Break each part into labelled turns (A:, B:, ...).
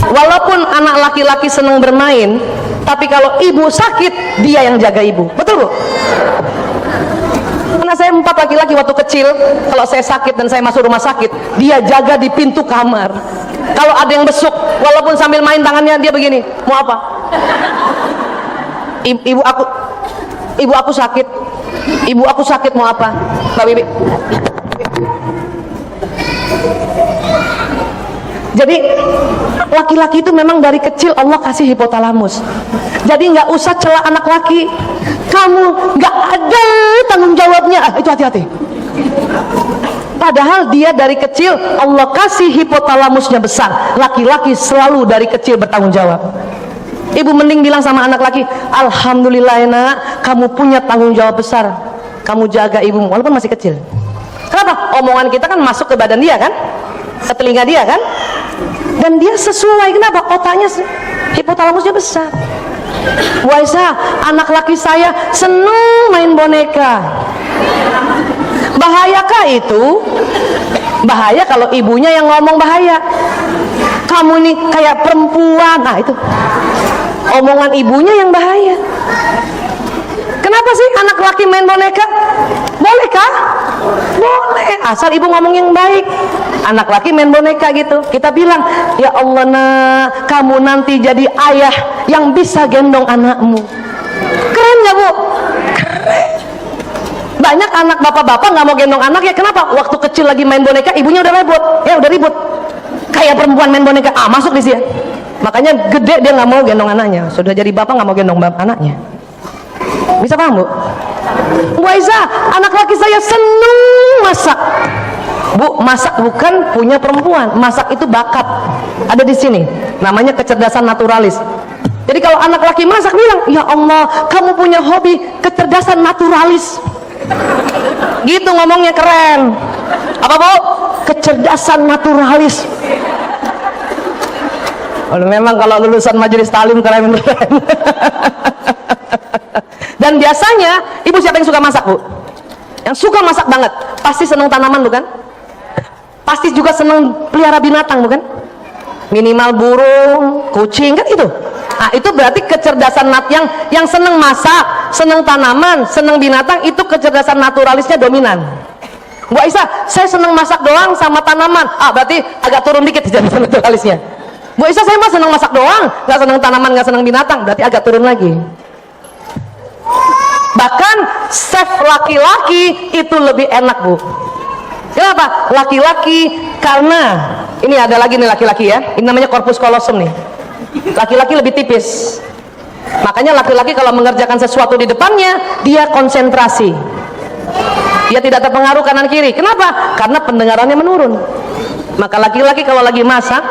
A: Walaupun anak laki-laki senang bermain, tapi kalau ibu sakit, dia yang jaga ibu. Betul, Bu? Karena saya 4 laki-laki waktu kecil, kalau saya sakit dan saya masuk rumah sakit, dia jaga di pintu kamar. Kalau ada yang besuk, walaupun sambil main tangannya, dia begini, mau apa? Ibu aku sakit. Ibu aku sakit, mau apa? Mbak Bibi. Jadi laki-laki itu memang dari kecil Allah kasih hipotalamus. Jadi nggak usah celah anak laki, kamu nggak ada tanggung jawabnya, itu hati-hati. Padahal dia dari kecil Allah kasih hipotalamusnya besar. Laki-laki selalu dari kecil bertanggung jawab. Ibu mending bilang sama anak laki, alhamdulillah nak, kamu punya tanggung jawab besar, kamu jaga ibumu walaupun masih kecil. Kenapa? Omongan kita kan masuk ke badan dia kan, ke telinga dia kan, dan dia sesuai. Kenapa? Otaknya, hipotalamusnya besar. Bu Aisyah, anak laki saya seneng main boneka. Bahayakah itu? Bahaya kalau ibunya yang ngomong bahaya. Kamu nih kayak perempuan. Nah itu omongan ibunya yang bahaya. Kenapa sih anak laki main boneka? Boleh kah? Boleh, asal ibu ngomong yang baik. Anak laki main boneka gitu, kita bilang, ya Allah nak, kamu nanti jadi ayah yang bisa gendong anakmu. Keren gak Bu? Keren. Banyak anak bapak-bapak nggak mau gendong anak ya. Kenapa? Waktu kecil lagi main boneka, ibunya udah ribut, ya udah ribut. Kayak perempuan main boneka, masuk di sini. Makanya gede dia nggak mau gendong anaknya. Sudah jadi bapak nggak mau gendong anaknya. Bisa paham Bu? Bu Aisyah, anak laki saya seneng masak. Bu, masak bukan punya perempuan, masak itu bakat. Ada di sini, namanya kecerdasan naturalis. Jadi kalau anak laki masak, bilang, ya Allah, kamu punya hobi kecerdasan naturalis. Gitu ngomongnya, keren. Apa Bu? Kecerdasan naturalis. Oh, memang kalau lulusan majelis talim keren. Dan biasanya ibu siapa yang suka masak Bu? Yang suka masak banget, pasti seneng tanaman bukan? Pasti juga seneng pelihara binatang bukan? Minimal burung, kucing kan itu. Nah itu berarti kecerdasan yang seneng masak, seneng tanaman, seneng binatang, itu kecerdasan naturalisnya dominan. Bu Aisyah, saya seneng masak doang sama tanaman. Berarti agak turun dikit kecerdasan naturalisnya. Bu Aisyah, saya mah seneng masak doang, nggak seneng tanaman, nggak seneng binatang, berarti agak turun lagi. Bahkan chef laki-laki itu lebih enak Bu. Kenapa? Laki-laki karena ini ada lagi nih laki-laki ya, ini namanya corpus callosum nih. Laki-laki lebih tipis. Makanya laki-laki kalau mengerjakan sesuatu di depannya, dia konsentrasi. Dia tidak terpengaruh kanan kiri. Kenapa? Karena pendengarannya menurun. Maka laki-laki kalau lagi masak,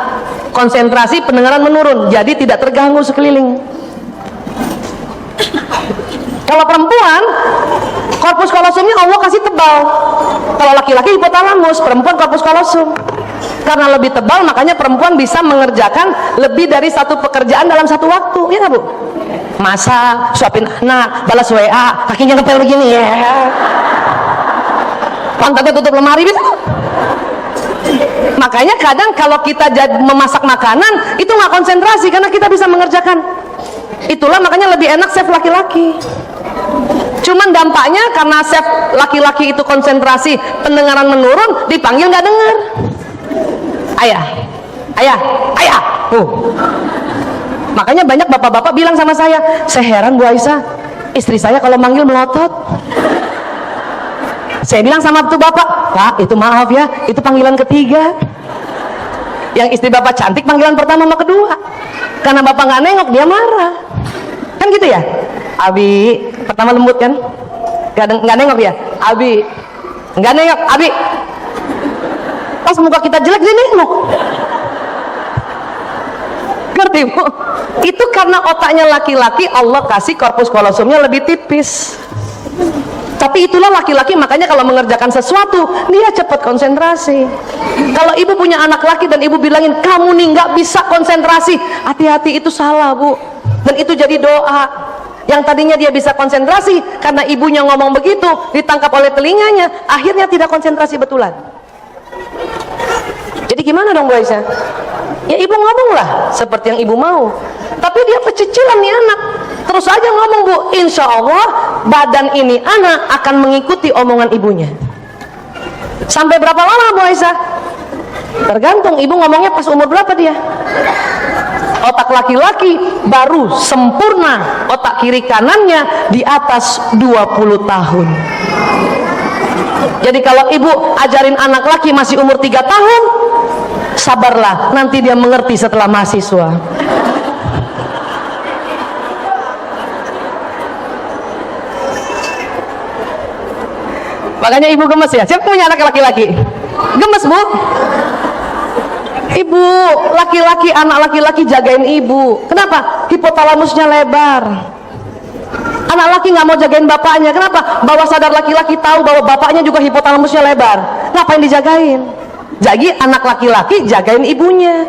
A: konsentrasi, pendengaran menurun, jadi tidak terganggu sekeliling. Kalau perempuan, korpus kolosumnya Allah kasih tebal. Kalau laki-laki hipotalamus, perempuan korpus kolosum. Karena lebih tebal, makanya perempuan bisa mengerjakan lebih dari satu pekerjaan dalam satu waktu. Ya nggak Bu? Masak, suapin anak, balas WA, kakinya ngepel begini ya. Pantatnya tutup lemari bisa. Makanya kadang kalau kita memasak makanan itu nggak konsentrasi karena kita bisa mengerjakan. Itulah makanya lebih enak chef laki-laki. Cuman dampaknya karena chef laki-laki itu konsentrasi, pendengaran menurun, dipanggil nggak dengar. Ayah, ayah, ayah. Makanya banyak bapak-bapak bilang sama saya heran Bu Aisyah, istri saya kalau manggil melotot. Saya bilang sama tuh bapak, Pak, itu maaf ya, itu panggilan ketiga. Yang istri bapak cantik panggilan pertama sama kedua. Karena bapak nggak nengok, dia marah. Kan gitu ya? Abi, pertama lembut kan? Nggak nengok ya? Abi, nggak nengok, Abi. Pas muka kita jelek, dia nengok. Ngerti Bu? Itu karena otaknya laki-laki, Allah kasih korpus kolosumnya lebih tipis. Tapi itulah laki-laki, makanya kalau mengerjakan sesuatu dia cepat konsentrasi. Kalau ibu punya anak laki dan ibu bilangin kamu nih nggak bisa konsentrasi, hati-hati, itu salah Bu. Dan itu jadi doa. Yang tadinya dia bisa konsentrasi karena ibunya ngomong begitu, ditangkap oleh telinganya, akhirnya tidak konsentrasi betulan. Jadi gimana dong Bu Aisyah? Ya ibu ngomonglah seperti yang ibu mau. Tapi dia pecicilan nih anak. Terus aja ngomong, Bu, insya Allah badan ini anak akan mengikuti omongan ibunya. Sampai berapa lama, Bu Aisyah? Tergantung ibu ngomongnya pas umur berapa dia. Otak laki-laki baru sempurna, otak kiri kanannya di atas 20 tahun. Jadi kalau ibu ajarin anak laki masih umur 3 tahun, sabarlah, nanti dia mengerti setelah mahasiswa. Makanya ibu gemes ya. Siapa punya anak laki-laki? Gemes, Bu. Ibu, laki-laki, anak laki-laki jagain ibu. Kenapa? Hipotalamusnya lebar. Anak laki nggak mau jagain bapaknya. Kenapa? Bawah sadar laki-laki tahu bahwa bapaknya juga hipotalamusnya lebar. Ngapain dijagain? Jadi anak laki-laki jagain ibunya.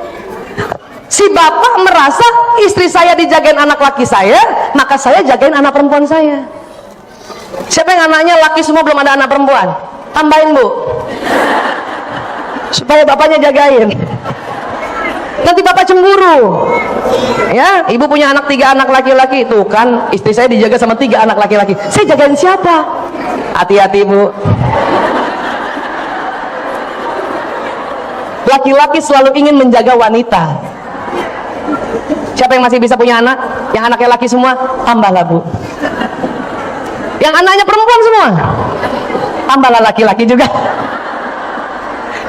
A: Si bapak merasa istri saya dijagain anak laki saya, maka saya jagain anak perempuan saya. Siapa yang anaknya laki semua belum ada anak perempuan? Tambahin, Bu, supaya bapaknya jagain. Nanti bapak cemburu. Ya, ibu punya anak 3 anak laki-laki, tuh kan istri saya dijaga sama 3 anak laki-laki. Saya jagain siapa? Hati-hati, Bu. Laki-laki selalu ingin menjaga wanita. Siapa yang masih bisa punya anak? Yang anaknya laki semua, tambahlah, Bu. Yang anaknya perempuan semua, tambahlah laki-laki juga.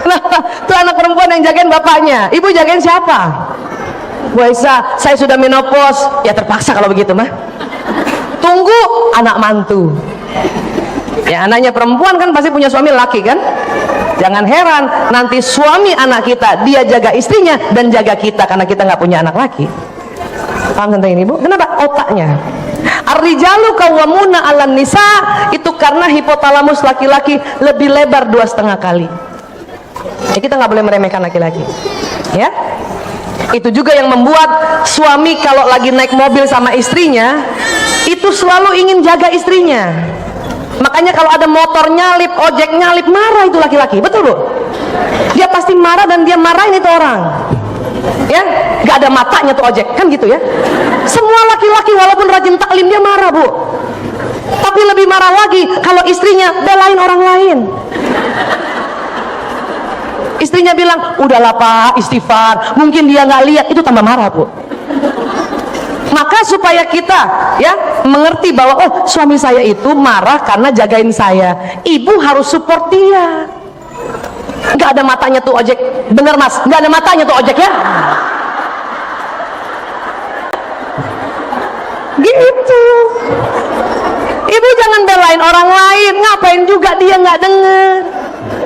A: Nah, tuh anak perempuan yang jagain bapaknya. Ibu jagain siapa? Bu Aisyah, saya sudah menopause. Ya terpaksa kalau begitu mah. Tunggu anak mantu. Ya anaknya perempuan kan pasti punya suami laki kan? Jangan heran nanti suami anak kita dia jaga istrinya dan jaga kita karena kita nggak punya anak laki. Paham tentang ini, Bu? Kenapa? Otaknya. Ar-rijalu qawwamuna 'alan nisa, itu karena hipotalamus laki-laki lebih lebar 2,5 kali. Ya, kita nggak boleh meremehkan laki-laki. Ya, itu juga yang membuat suami kalau lagi naik mobil sama istrinya itu selalu ingin jaga istrinya. Makanya kalau ada motor nyalip, ojek nyalip, marah itu laki-laki. Betul, Bu? Dia pasti marah dan dia marahin itu orang. Ya, nggak ada matanya tuh ojek, kan gitu ya. Semua laki-laki walaupun rajin taklim dia marah, Bu. Tapi lebih marah lagi kalau istrinya belain orang lain. Istrinya bilang, udahlah Pak, istighfar, mungkin dia nggak lihat, itu tambah marah, Bu. Maka supaya kita ya mengerti bahwa oh suami saya itu marah karena jagain saya, ibu harus support dia. Nggak ada matanya tuh ojek, bener Mas, nggak ada matanya tuh ojek ya. Gitu. Ibu jangan belain orang lain, ngapain juga dia nggak denger.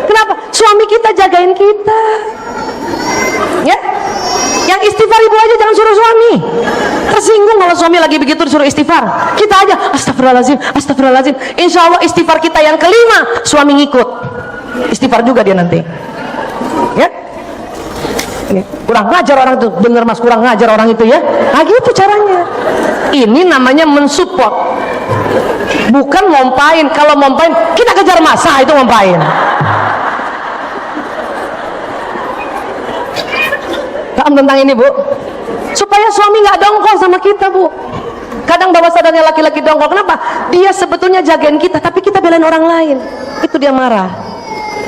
A: Kenapa? Suami kita jagain kita. Ya, yang istighfar ibu aja jangan suruh suami. Tersinggung kalau suami lagi begitu disuruh istighfar. Kita aja astagfirullahaladzim, astagfirullahaladzim. Insya Allah istighfar kita yang kelima suami ngikut. Istighfar juga dia nanti. Ya, kurang ngajar orang itu, bener Mas, kurang ngajar orang itu ya. Nah gitu caranya. Ini namanya mensupport, bukan ngompain. Kalau ngompain kita kejar masa, itu ngompain. Paham tentang ini, Bu? Supaya suami nggak dongkol sama kita, Bu. Kadang bawah sadarnya laki-laki dongkol. Kenapa? Dia sebetulnya jagain kita, tapi kita belain orang lain. Itu dia marah.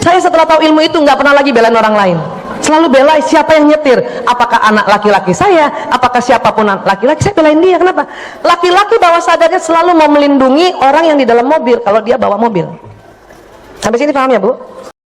A: Saya setelah tahu ilmu itu nggak pernah lagi belain orang lain. Selalu bela siapa yang nyetir. Apakah anak laki-laki saya, apakah siapapun laki-laki, saya belain dia. Kenapa? Laki-laki bawah sadarnya selalu mau melindungi orang yang di dalam mobil kalau dia bawa mobil. Sampai sini paham ya, Bu?